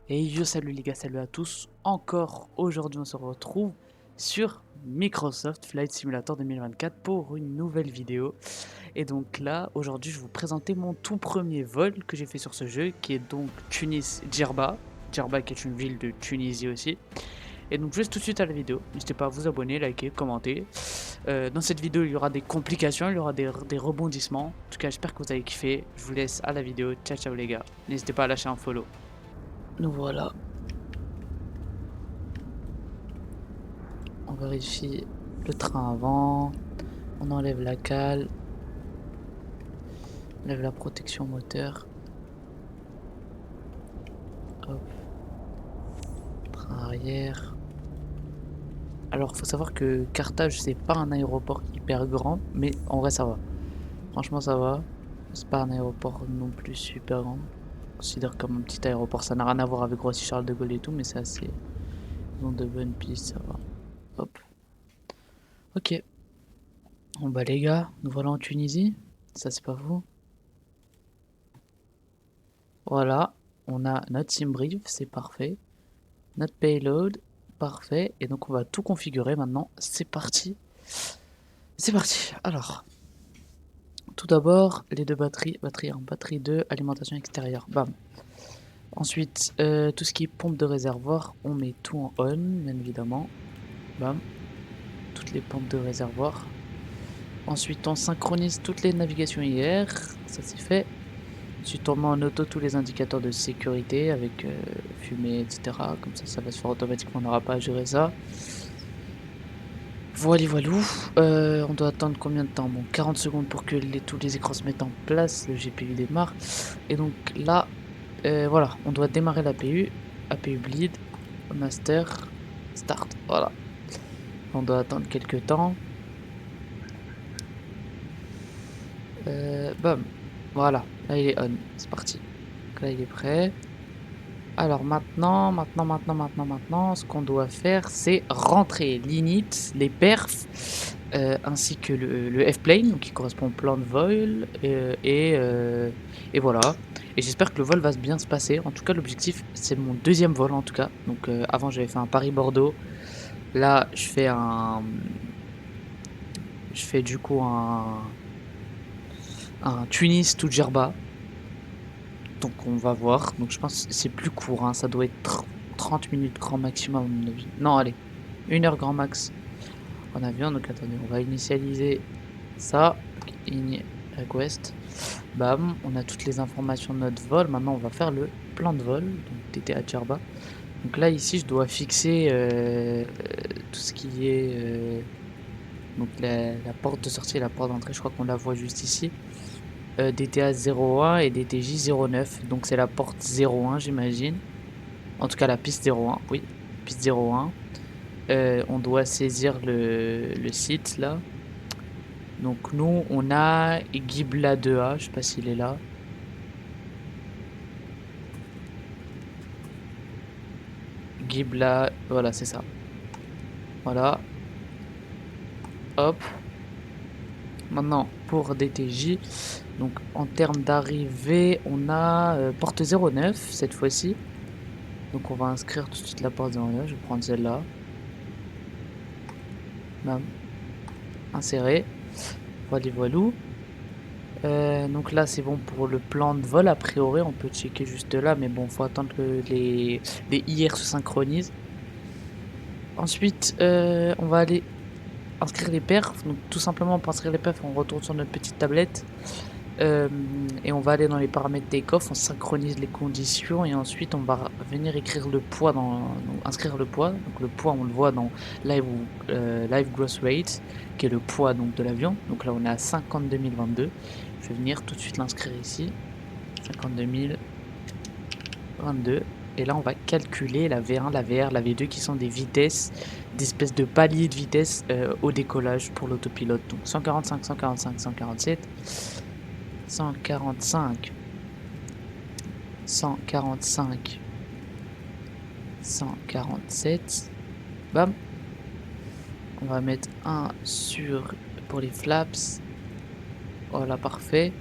Et yo, salut les gars, salut à tous. Encore aujourd'hui, on se retrouve sur Microsoft Flight Simulator 2024 pour une nouvelle vidéo. Et donc là, aujourd'hui, je vais vous présenter mon tout premier vol que j'ai fait sur ce jeu, qui est donc Tunis-Djerba. Djerba qui est une ville de Tunisie aussi. Et donc, juste tout de suite à la vidéo. N'hésitez pas à vous abonner, liker, commenter. Dans cette vidéo, il y aura des complications, il y aura des rebondissements. En tout cas, j'espère que vous avez kiffé. Je vous laisse à la vidéo. Ciao, ciao les gars. N'hésitez pas à lâcher un follow. Nous voilà. On vérifie le train avant, on enlève la cale, on enlève la protection moteur. Hop, train arrière. Alors faut savoir que Carthage c'est pas un aéroport hyper grand, mais en vrai ça va. Franchement ça va. C'est pas un aéroport non plus super grand. On considère comme un petit aéroport. Ça n'a rien à voir avec Roissy Charles de Gaulle et tout, mais c'est assez. Ils ont de bonnes pistes, ça va. Hop. Ok. Bon bah les gars, nous voilà en Tunisie. Ça c'est pas vous. Voilà. On a notre sim brief, c'est parfait. Notre payload, parfait. Et donc on va tout configurer maintenant. C'est parti. C'est parti. Alors, tout d'abord, les deux batteries. Batterie 1, batterie 2, alimentation extérieure. Bam. Ensuite, tout ce qui est pompe de réservoir, on met tout en on, bien évidemment. Bam. Toutes les pompes de réservoir. Ensuite, on synchronise toutes les navigations IR. Ça c'est fait. Ensuite, on met en auto tous les indicateurs de sécurité avec fumée, etc. Comme ça va se faire automatiquement. On n'aura pas à gérer ça. Voilà, voilou. On doit attendre combien de temps? Bon, 40 secondes pour que tous les écrans se mettent en place, le GPU démarre. Et donc là, voilà, on doit démarrer l'APU. APU bleed, master, start. Voilà. On doit attendre quelques temps. Bam. Voilà, là il est on. C'est parti. Donc là il est prêt. Alors maintenant, ce qu'on doit faire, c'est rentrer l'init, les perfs, ainsi que le F-plane, qui correspond au plan de vol, et voilà. Et j'espère que le vol va bien se passer. En tout cas, l'objectif, c'est mon deuxième vol, en tout cas. Donc avant, j'avais fait un Paris-Bordeaux. Là, je fais du coup un Tunis to Djerba. Donc on va voir. Donc je pense que c'est plus court, hein. Ça doit être 30 minutes grand maximum à mon avis. Non, allez, 1 heure grand max en avion. Donc attendez, on va initialiser ça. In request. Bam, on a toutes les informations de notre vol. Maintenant on va faire le plan de vol. Donc TTA Djerba. Donc là ici je dois fixer tout ce qui est donc la porte de sortie et la porte d'entrée. Je crois qu'on la voit juste ici. DTA 01 et DTJ 09. Donc c'est la porte 01 j'imagine. En tout cas la piste 01, oui. Piste 01. On doit saisir le site là. Donc nous on a Ghibla 2A, je sais pas s'il est là. Ghibla, voilà c'est ça. Voilà. Hop. Maintenant pour DTJ, donc en termes d'arrivée, on a porte 09 cette fois-ci. Donc on va inscrire tout de suite la porte 09, je vais prendre celle-là. Bam. Insérer. Voilà, voilou. Donc là c'est bon pour le plan de vol, a priori on peut checker juste là, mais bon faut attendre que les IR se synchronisent. Ensuite on va aller inscrire les perfs, donc tout simplement pour inscrire les perfs on retourne sur notre petite tablette et on va aller dans les paramètres take-off, on synchronise les conditions et ensuite on va venir écrire le poids inscrire le poids. Donc le poids on le voit dans live gross rate qui est le poids donc de l'avion. Donc là on est à 52 022. Je vais venir tout de suite l'inscrire ici, 52 022. Et là on va calculer la V1, la VR, la V2 qui sont des vitesses, d'espèces de paliers de vitesse au décollage pour l'autopilote. Donc 145, 145, 147, 145, 145, 147. Bam. On va mettre un pour les flaps. Voilà, parfait.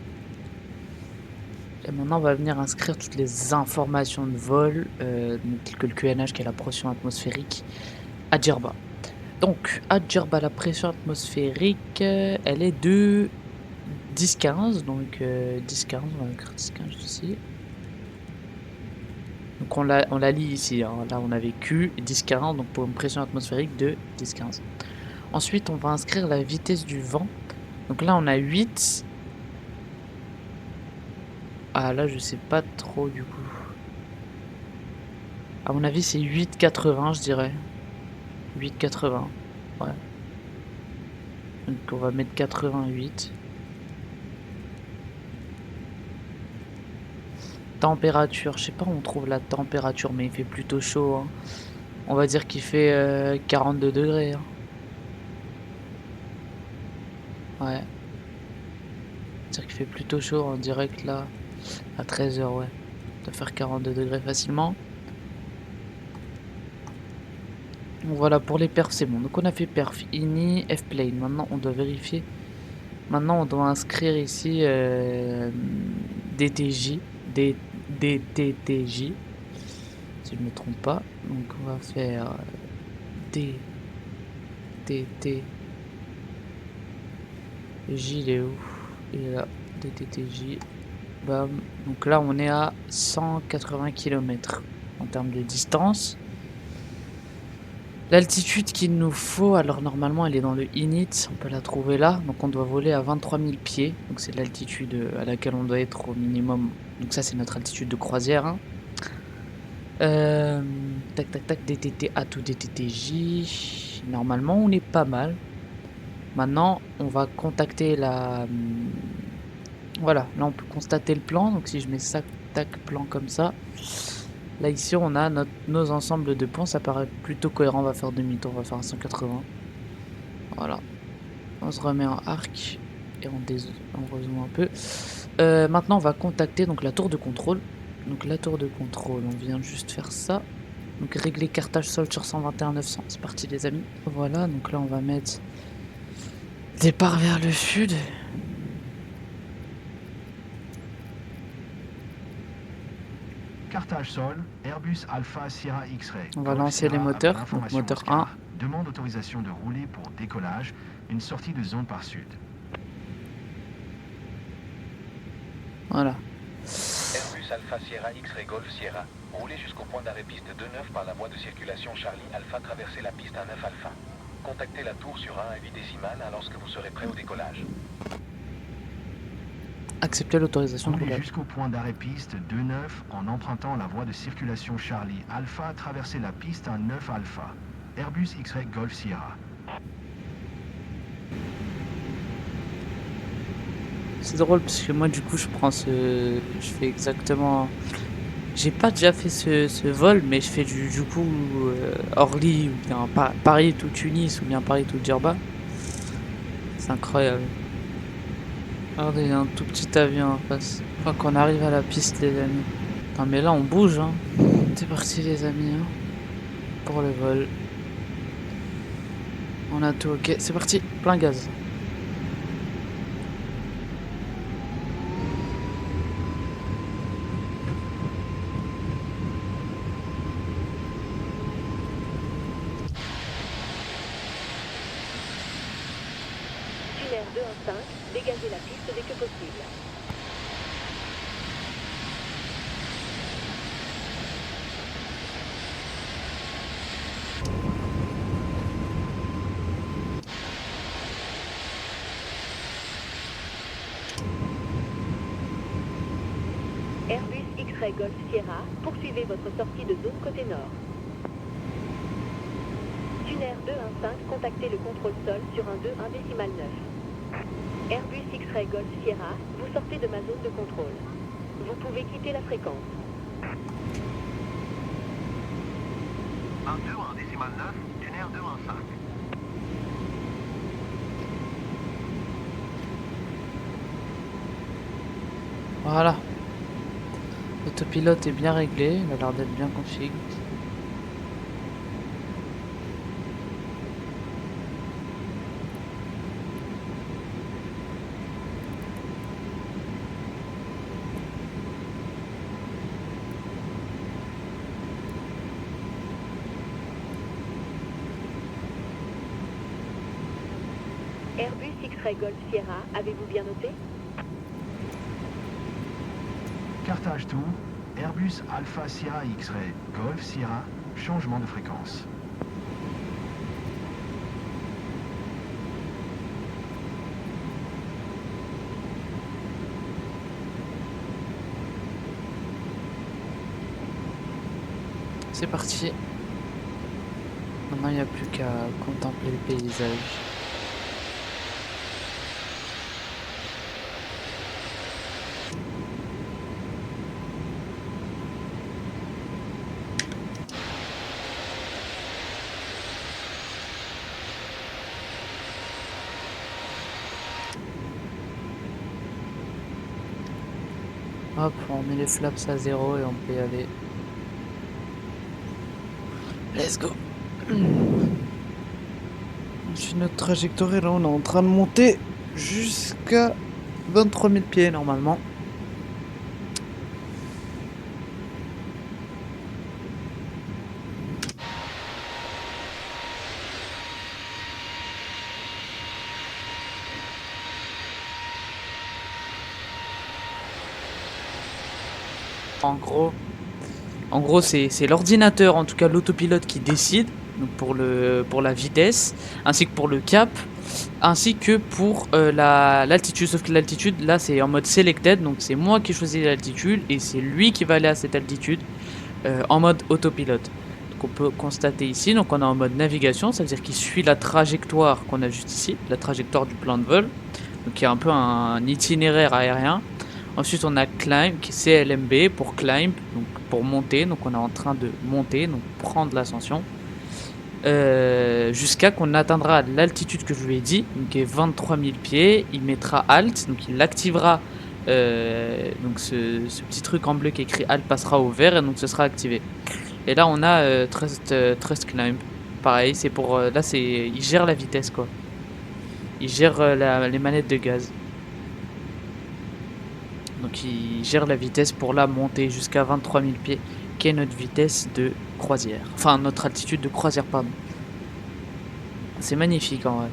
Et maintenant, on va venir inscrire toutes les informations de vol, donc telles que le QNH qui est la pression atmosphérique à Djerba. Donc à Djerba, la pression atmosphérique, elle est de 10-15, donc 10-15, on va écrire 10-15 ici. Donc on la lit ici, hein. Là on avait Q 10-40, donc pour une pression atmosphérique de 10-15. Ensuite on va inscrire la vitesse du vent. Donc là on a 8. Ah là je sais pas trop du coup. À mon avis c'est 8,80 je dirais. 8,80. Ouais. Donc on va mettre 88. Température, je sais pas où on trouve la température, mais il fait plutôt chaud, hein. On va dire qu'il fait 42 degrés, hein. Ouais. On va dire qu'il fait plutôt chaud en direct là. À 13 h, ouais. On doit faire 42 degrés facilement. Donc voilà, pour les perfs, c'est bon. Donc on a fait perf, ini, f-plane. Maintenant, on doit vérifier. Maintenant, on doit inscrire ici DTJ. DTTJ. Si je ne me trompe pas. Donc on va faire DTTJ. Il est où? Il est là. DTTJ. Bam. Donc là, on est à 180 km en termes de distance. L'altitude qu'il nous faut, alors normalement elle est dans le init, on peut la trouver là. Donc on doit voler à 23 000 pieds. Donc c'est l'altitude à laquelle on doit être au minimum. Donc ça c'est notre altitude de croisière, hein. Tac tac tac, DTT A to DTTJ. Normalement on est pas mal. Maintenant on va contacter la... Voilà, là on peut constater le plan. Donc si je mets ça, tac, plan comme ça. Là ici on a nos ensembles de points, ça paraît plutôt cohérent, on va faire demi-tour, on va faire un 180. Voilà. On se remet en arc et on rezoome un peu. Maintenant on va contacter donc la tour de contrôle. Donc la tour de contrôle, on vient juste faire ça. Donc régler cartage sol sur 121 900, c'est parti les amis. Voilà, donc là on va mettre départ vers le sud. Cartage sol, Airbus Alpha Sierra X-Ray. On va lancer les moteurs, donc moteur 1. Demande autorisation de rouler pour décollage, une sortie de zone par sud. Voilà. Airbus Alpha Sierra X-Ray Golf Sierra. Roulez jusqu'au point d'arrêt piste 2-9 par la voie de circulation Charlie Alpha, traversez la piste 1-9 Alpha. Contactez la tour sur 1 à 8 décimales lorsque vous serez prêt au décollage. Accepter l'autorisation de Roulez roulage. jusqu'au point d'arrêt piste 2-9 en empruntant la voie de circulation Charlie Alpha, traversez la piste 1-9 Alpha. Airbus X-Ray Golf Sierra. C'est drôle parce que moi du coup je fais exactement... J'ai pas déjà fait ce vol, mais je fais du coup Orly ou bien Paris to Tunis ou bien Paris to Djerba. C'est incroyable. Regardez, il y a un tout petit avion en face. Je crois qu'on arrive à la piste les amis. Non mais là on bouge, hein. C'est parti les amis, hein, pour le vol. On a tout ok, c'est parti, plein gaz. Tunnel 215, dégagez la piste dès que possible. Airbus X-Ray Golf Sierra, poursuivez votre sortie de zone côté nord. Tunnel 215, contactez le contrôle sol sur un 2 1 décimal 9. Airbus X-Ray Golf Sierra, vous sortez de ma zone de contrôle. Vous pouvez quitter la fréquence. 1 2 1 décimal 9, tunnel 215. Voilà. L'autopilote est bien réglé, il a l'air d'être bien config. Airbus X-Ray Golf Sierra, avez-vous bien noté? Cartage tout. Airbus Alpha Sierra X-Ray Golf Sierra, changement de fréquence. C'est parti. Maintenant, il n'y a plus qu'à contempler le paysage. Hop, on met les flaps à 0 et on peut y aller. Let's go. Sur notre trajectoire, là, on est en train de monter jusqu'à 23 000 pieds normalement. En gros, c'est l'ordinateur, en tout cas l'autopilote, qui décide donc pour la vitesse, ainsi que pour le cap, ainsi que pour l'altitude. Sauf que l'altitude, là, c'est en mode selected, donc c'est moi qui choisis l'altitude et c'est lui qui va aller à cette altitude en mode autopilote. Donc on peut constater ici, donc on est en mode navigation, ça veut dire qu'il suit la trajectoire qu'on a juste ici, la trajectoire du plan de vol. Donc il y a un peu un itinéraire aérien. Ensuite on a climb, qui est CLMB pour climb, donc pour monter. Donc on est en train de monter, donc prendre l'ascension. Jusqu'à qu'on atteindra l'altitude que je lui ai dit, donc qui est 23 000 pieds. Il mettra alt, donc il activera donc ce petit truc en bleu qui est écrit alt passera au vert et donc ce sera activé. Et là on a Trust Climb. Pareil, c'est pour là il gère la vitesse quoi. Il gère les manettes de gaz. Donc il gère la vitesse pour la montée jusqu'à 23 000 pieds, qui est notre vitesse de croisière. Enfin, notre altitude de croisière, pardon. C'est magnifique en vrai.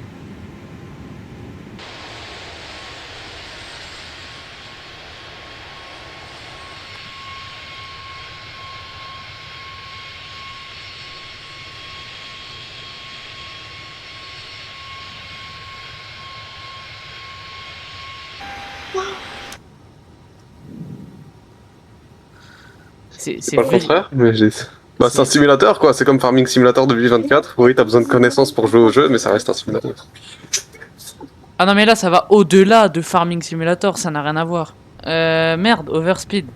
C'est pas le contraire, mais bah, c'est un simulateur quoi, c'est comme Farming Simulator 2024. Oui, t'as besoin de connaissances pour jouer au jeu, mais ça reste un simulateur. Ah non mais là ça va au-delà de Farming Simulator, ça n'a rien à voir. Merde, Overspeed.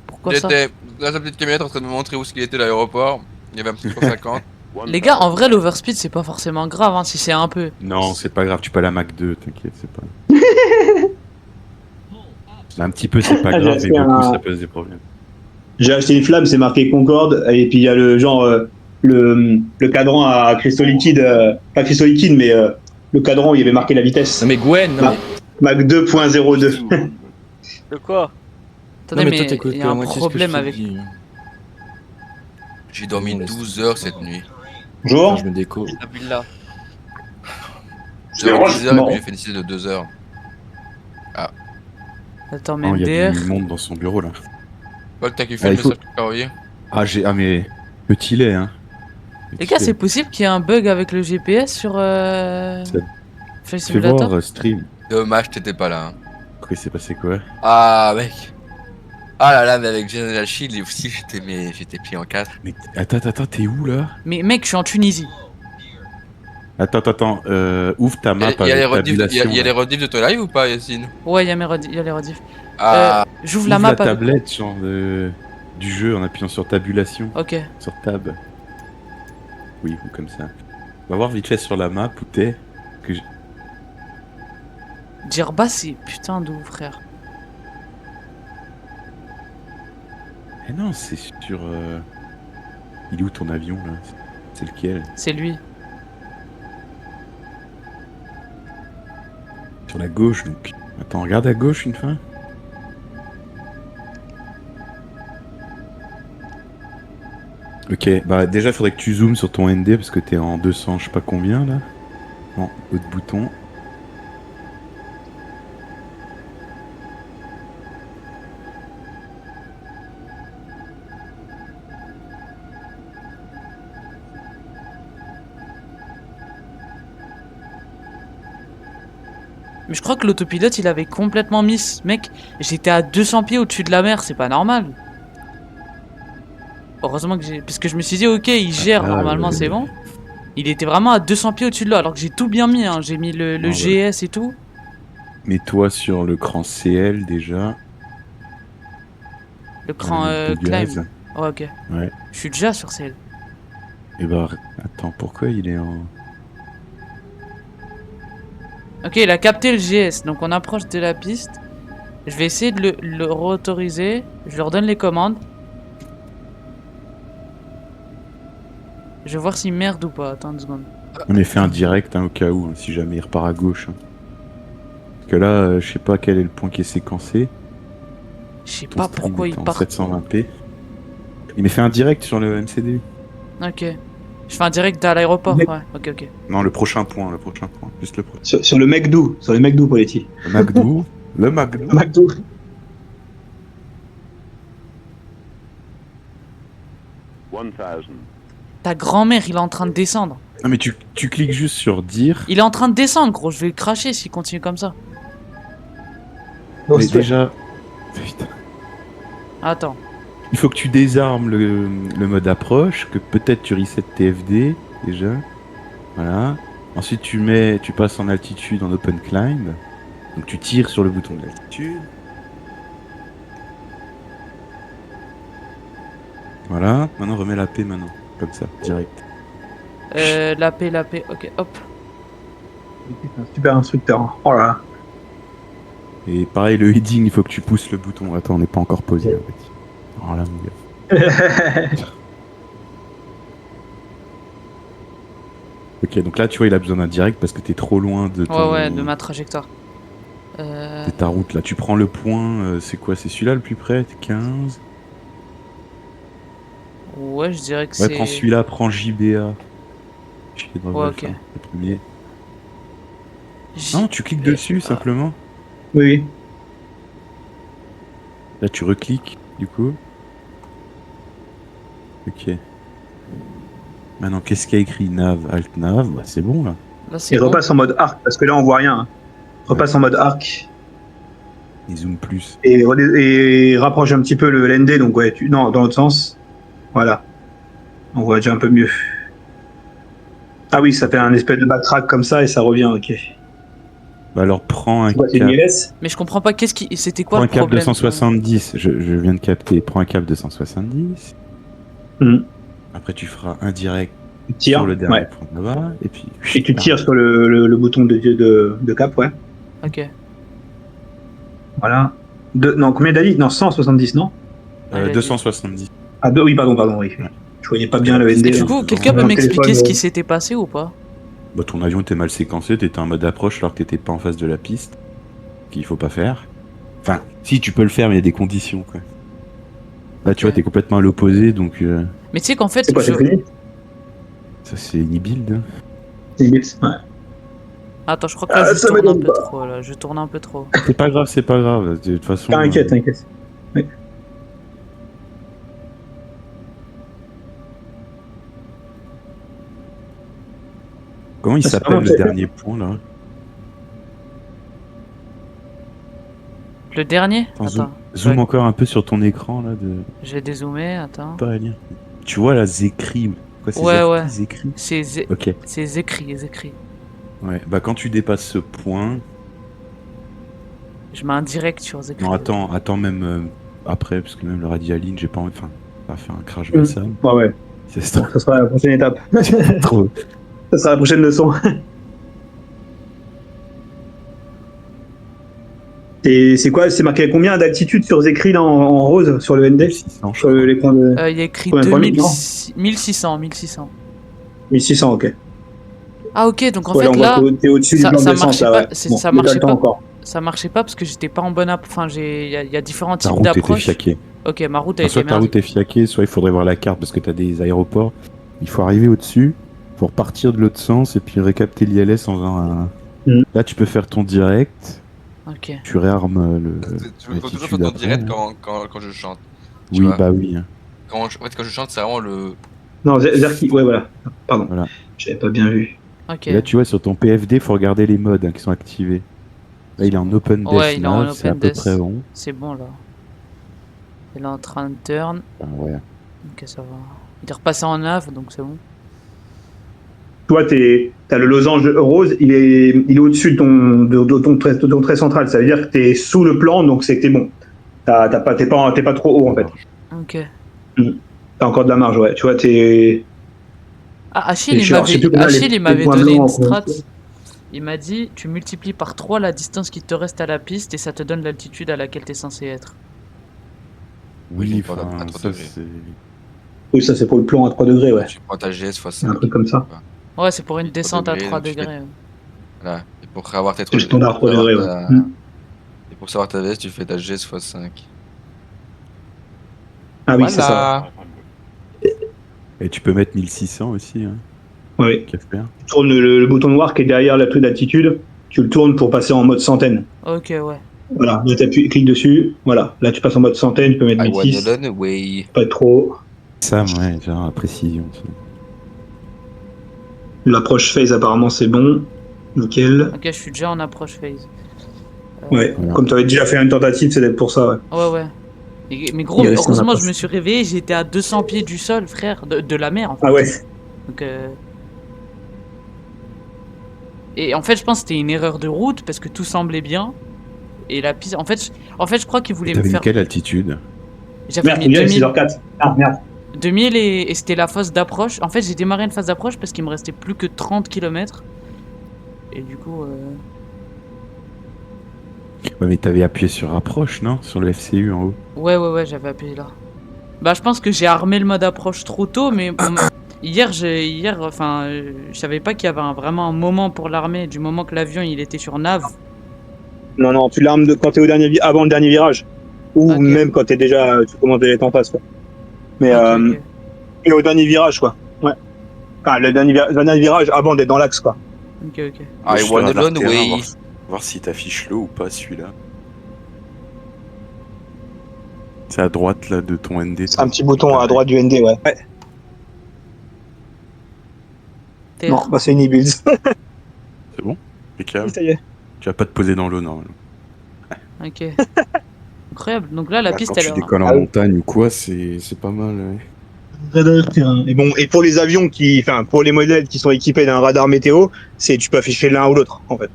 Pourquoi ça? Là, sa petite camionnette en train de me montrer où ce qu'il était l'aéroport. Il y avait un petit 150. Les gars, en vrai l'overspeed c'est pas forcément grave hein, si c'est un peu. Non, c'est pas grave, tu peux aller à Mac 2, t'inquiète, c'est pas. Un petit peu c'est pas grave, mais beaucoup ça pose des problèmes. J'ai acheté une flamme, c'est marqué Concorde, et puis il y a le genre le cadran à cristaux liquides, pas cristaux liquides, mais le cadran où il y avait marqué la vitesse. Non mais Gwen, non Mac 2.02. De quoi? Attendez, mais il y a un problème avec. J'ai dormi 12 heures cette nuit. Bonjour. Je me déco. J'ai dormi 10 heures et puis j'ai fait une sieste de 2 heures. Ah. Attends, mais Oh, il y a MDR. du monde dans son bureau là. Paul, t'as kiffé le message que t'as envoyé? Ah mais petit lait hein. Les gars, c'est possible qu'il y ait un bug avec le GPS sur Flight Fais Simulator. voir stream. Dommage, t'étais pas là. Hein. Après il s'est passé quoi? Ah, mec. Ah là là, mais avec General Shield, et aussi j'étais plié en 4. Mais attends, t'es où là? Mais mec, je suis en Tunisie. Attends, ouvre ta map Il y a les avec rediffs tabulation. y a les rediffs de ton live ou pas, Yacine? Ouais, il y a les rediffs. Ah, J'ouvre la Ouvre map la avec. tablette genre du jeu en appuyant sur tabulation. Ok. Sur tab. Oui, ou comme ça. On va voir vite fait sur la map où t'es. Djerba, c'est putain d'où, frère? Eh non, c'est sur... Il est où ton avion là? C'est lequel? C'est lui. Sur la gauche donc. Attends, regarde à gauche une fois. Ok, bah déjà faudrait que tu zoomes sur ton ND parce que t'es en 200 je sais pas combien là. Non, autre bouton. Mais je crois que l'autopilote, il avait complètement miss. Mec, j'étais à 200 pieds au-dessus de la mer, c'est pas normal. Heureusement que j'ai... Parce que je me suis dit, ok, il gère, normalement, c'est bon. Il était vraiment à 200 pieds au-dessus de l'eau, alors que j'ai tout bien mis, hein. J'ai mis le GS et tout. Mets-toi sur le cran CL, déjà. Le cran climb. Ouais, ok. Ouais. Je suis déjà sur CL. Et bah, attends, pourquoi il est en... Ok, il a capté le GS, donc on approche de la piste. Je vais essayer de le réautoriser. Je leur donne les commandes. Je vais voir s'il merde ou pas. Attends 2 secondes. On a fait un direct, hein, au cas où, hein, si jamais il repart à gauche. Hein. Parce que là, je sais pas quel est le point qui est séquencé. Je sais pas pourquoi il part. 720p. Il m'a fait un direct sur le MCD. Ok. Je fais un direct à l'aéroport. Ouais, ok. Non, le prochain point. Juste le prochain. Sur le McDo, Poletti. Le McDo. Le McDo. Ta grand-mère, il est en train de descendre. Non, mais tu cliques juste sur dire. Il est en train de descendre, gros. Je vais le cracher s'il continue comme ça. Mais déjà. Putain. Attends. Il faut que tu désarmes le mode approche, que peut-être tu resets TFD déjà. Voilà. Ensuite tu passes en altitude en open climb. Donc tu tires sur le bouton de l'altitude. Voilà. Maintenant remets la P maintenant. Comme ça, direct. La P, ok, hop. C'est un super instructeur. Hein. Oh là là. Et pareil, le heading, il faut que tu pousses le bouton. Attends, on n'est pas encore posé. Là, petit. Oh là, mon gars. Ok, donc là, tu vois, il a besoin d'un direct parce que t'es trop loin de ton... Ouais, de ma trajectoire. De ta route, là. Tu prends le point, c'est quoi? C'est celui-là le plus près? 15? Ouais, je dirais que ouais, c'est... prends celui-là, prends JBA. Ouais, ok. Le premier. Non, tu cliques dessus, simplement. Oui. Là, tu recliques, du coup. Ok. Maintenant, qu'est-ce qu'il y a écrit? Nav, Alt Nav, bah c'est bon là. Et repasse en mode arc, parce que là on voit rien. Hein. Repasse en mode arc. Et zoom plus. Et rapproche un petit peu le LND, donc ouais, non, dans l'autre sens. Voilà. On voit déjà un peu mieux. Ah oui, ça fait un espèce de backtrack comme ça et ça revient, ok. Bah alors prends un cap. Mais je comprends pas, c'était quoi le problème? Prends un cap 270, je viens de capter. Prends un cap 270. Après tu feras un direct sur le dernier point là-bas. Et puis... Et tu tires sur le bouton de cap, ouais. Ok. Voilà. Non, combien t'as dit? Non, 170, non 270. Ah oui, pardon, oui. Ouais. Je voyais pas bien le ND. Du coup, quelqu'un peut m'expliquer ce qui s'était passé ou pas? Bah ton avion était mal séquencé, t'étais en mode approche alors que t'étais pas en face de la piste. Qu'il faut pas faire. Enfin, si tu peux le faire mais il y a des conditions quoi. Là tu vois t'es complètement à l'opposé donc... Mais tu sais qu'en fait... C'est quoi, c'est fini ? Ça c'est Nibuild. Hein. Nibuild, ouais. Attends, je crois que là, je tourne un peu trop, là. Je tourne un peu trop. C'est pas grave. De toute façon... T'inquiète. Oui. Comment il s'appelle le dernier point là? Le dernier? Attends. Zoom encore un peu sur ton écran là. Je vais dézoomer, attends. Pas à lire. Tu vois là, Zekri. Quoi, c'est ouais. Zekri. Ok. C'est Zekri. Ouais, bah quand tu dépasses ce point... Je mets un direct sur Zekri. Non, attends même après, parce que même le radialine, j'ai pas envie... Enfin, ça va faire un crash de ça. Ouais. Ça sera la prochaine étape. Trop... Ça sera la prochaine leçon. Et c'est quoi? C'est marqué combien d'altitude sur Zekri là en rose sur le ND? 1600, sur l'écran de... il y a écrit 1600. 1600, ok. Ah ok, donc en fait là, t'es au-dessus du plan de descente, là, ouais. Ça marchait pas. Ça marchait pas parce que j'étais pas en bonne app. Enfin, il y a différents types d'approches. Ok, ma route a été soit ta route est fiaquée, soit il faudrait voir la carte parce que t'as des aéroports. Il faut arriver au-dessus pour partir de l'autre sens et puis récapter l'ILS en faisant un... Là, tu peux faire ton direct. Ok. Tu réarmes le... Tu peux toujours faire ton direct quand je chante. Oui, bah oui. En fait, quand je chante, c'est vraiment le... Non, Zerki, ouais, voilà. Pardon. Voilà. J'avais pas bien vu. Ok. Et là, tu vois, sur ton PFD, faut regarder les modes qui sont activés. Là, il est en open death Ouais, il est en mode, c'est à open peu death. près bon. C'est bon là. Il est en train de turn. Ah, ouais. Ok, ça va. Il est repassé en nav, donc c'est bon. Toi, t'as le losange rose, il est au-dessus de ton trait central. Ça veut dire que t'es sous le plan, donc c'est que t'es bon. T'es pas trop haut en fait. Ok. T'as encore de la marge, ouais. Tu vois, t'es. Ah, Achille, Et je sais plus combien Achille, il m'avait points donné une blancs, strat. quoi. Il m'a dit, tu multiplies par 3 la distance qui te reste à la piste et ça te donne l'altitude à laquelle t'es censé être. Oui, donc, à enfin, 3 ça degrés. c'est. Oui, ça c'est pour le plan à 3 degrés, ouais. Tu prends ta GS x Un 5. truc comme ça. Ouais, c'est pour une Et 3 descente à degrés, 3 donc tu fais- degrés. Voilà. Et pour avoir tes C'est le standard 3 savoir degrés, ouais. Et pour savoir ta VS, tu fais ta GS x 5. Ah oui, c'est ça. Voilà. Et tu peux mettre 1600 aussi, hein. Ouais. Qu'à faire. Tu tournes le bouton noir qui est derrière la truc d'altitude, tu le tournes pour passer en mode centaine. Ok, ouais. Voilà, là t'appuies, clique dessus, voilà. Là tu passes en mode centaine, tu peux mettre I 1006, wanna learn way. pas trop. Ça, ouais, genre la précision. Ça. L'approche phase apparemment c'est bon, nickel. Ok, je suis déjà en approche phase. Ouais, Voilà. comme tu avais déjà fait une tentative, c'est d'être pour ça, ouais. Ouais, ouais. Mais gros, Il reste en heureusement, approche. je me suis réveillé, j'étais à 200 pieds du sol, frère, de la mer, en fait. Ah ouais. Donc, Et en fait, je pense que c'était une erreur de route parce que tout semblait bien. Et la piste, en fait, je crois qu'il voulait me T'avais faire. mis quelle altitude? J'avais Merde, mis il est 2000, 6h04. Ah merde. 2000 et c'était la phase d'approche. En fait, j'ai démarré une phase d'approche parce qu'il me restait plus que 30 km. Et du coup, Ouais, mais t'avais appuyé sur approche, non? Sur le FCU en haut. ouais, j'avais appuyé là. Bah, je pense que j'ai armé le mode approche trop tôt, mais hier, je savais pas qu'il y avait vraiment un moment pour l'armer. Du moment que l'avion il était sur nav. Non, tu l'armes quand t'es avant le dernier virage. Ou Ok. même quand tu commences à être en face, quoi. Mais Ok. et au dernier virage, quoi. Ouais. Enfin, le dernier virage avant d'être dans l'axe, quoi. Ok. I Je te wanna radar learn terrain, way. voir si t'affiches le ou pas celui-là. C'est à droite là de ton ND. C'est un petit bouton à droite du ND, ouais. Terre. Non, bah c'est une e-build. C'est bon? Impeccable. Ça y est. Tu vas pas te poser dans l'eau, non. Ok. Incroyable. Donc là, la piste, Quand elle tu est. décolles en montagne ou quoi, c'est pas mal. Ouais. Radar terrain. Et bon, et pour les avions pour les modèles qui sont équipés d'un radar météo, tu peux afficher l'un ou l'autre, en fait.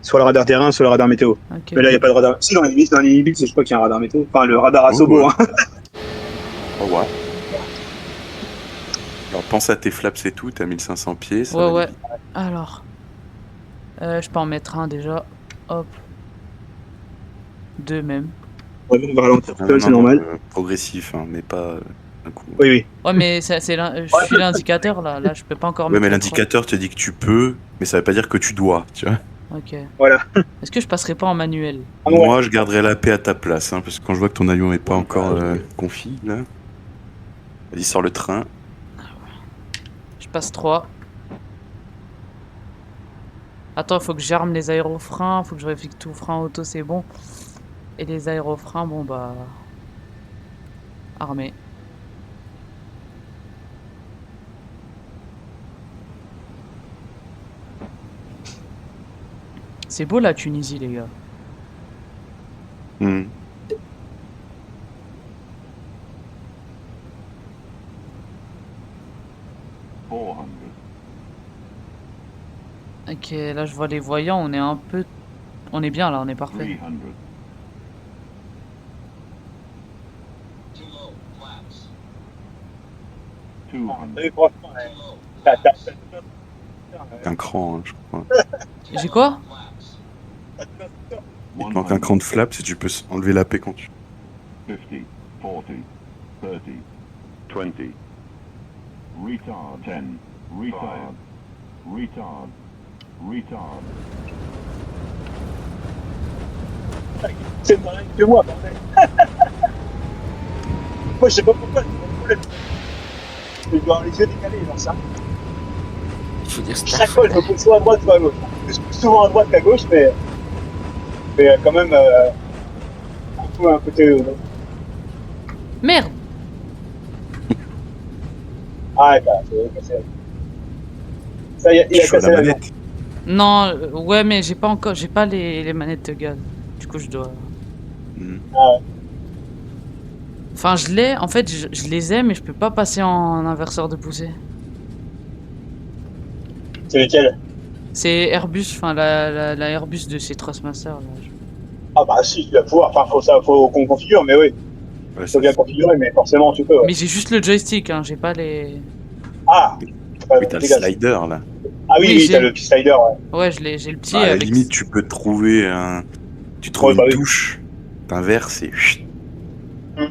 Soit le radar terrain, soit le radar météo. Ok. Mais là, il n'y a pas de radar. Si, dans les e-build, je crois qu'il y a un radar météo. Enfin, le radar Asobo, ouais. hein. Oh ouais. Alors pense à tes flaps et tout, t'as 1500 pieds. Ça va Ouais. aller vite. Alors. Je peux en mettre un déjà. Hop. 2 même. Ouais, on va ralentir un Ah, peu, non, c'est non, normal. progressif, hein, mais pas un coup. Oui. Ouais, mais je suis l'indicateur là. Là, je peux pas encore Ouais, mais mettre. l'indicateur te dit que tu peux, mais ça veut pas dire que tu dois, tu vois. Ok. Voilà. Est-ce que je passerai pas en manuel? Ah ouais. Moi, je garderai la paix à ta place, hein, parce que quand je vois que ton avion est pas encore config, là. Vas-y, sors le train. Je passe 3. Attends, faut que j'arme les aérofreins. Faut que je vérifie que tout frein auto c'est bon. Et les aérofreins, bon bah. Armé. C'est beau la Tunisie, les gars. Hmm. Ok, là je vois les voyants, on est un peu... On est bien là, on est parfait. Un cran, hein, je crois. J'ai quoi? Il te manque un cran de flap si tu peux enlever la paix quand tu... 50, 40, 30, 20. Retard 10. Retard. Retard. Retard. C'est pareil que moi, bordel. Moi, je sais pas pourquoi. Je dois avoir les yeux décalés, genre ça. Il faut dire Chaque fois, je me pose soit à droite, soit à gauche. Plus souvent à droite qu'à gauche, mais quand même un côté. Merde! Ah, bah, c'est cassé. Ça, il a Je suis à cassé la la manette. Non, ouais, mais j'ai pas les manettes de gaz. Du coup, je dois. Ah ouais. Enfin, en fait, je les ai, mais je peux pas passer en inverseur de poussée. C'est lesquels? C'est Airbus, enfin la Airbus de chez Trustmaster. Là. Ah bah si, tu vas pouvoir. Enfin, faut qu'on configure, mais oui. Ouais, Faut bien configurer, mais forcément tu peux. Ouais. Mais j'ai juste le joystick, hein, j'ai pas les. Ah. Oui, t'as le slider là. Ah oui, t'as le petit slider. Ouais, ouais j'ai le petit. Bah, à la avec... limite, tu peux trouver un. Tu trouves une touche, t'inverses et. Hmm.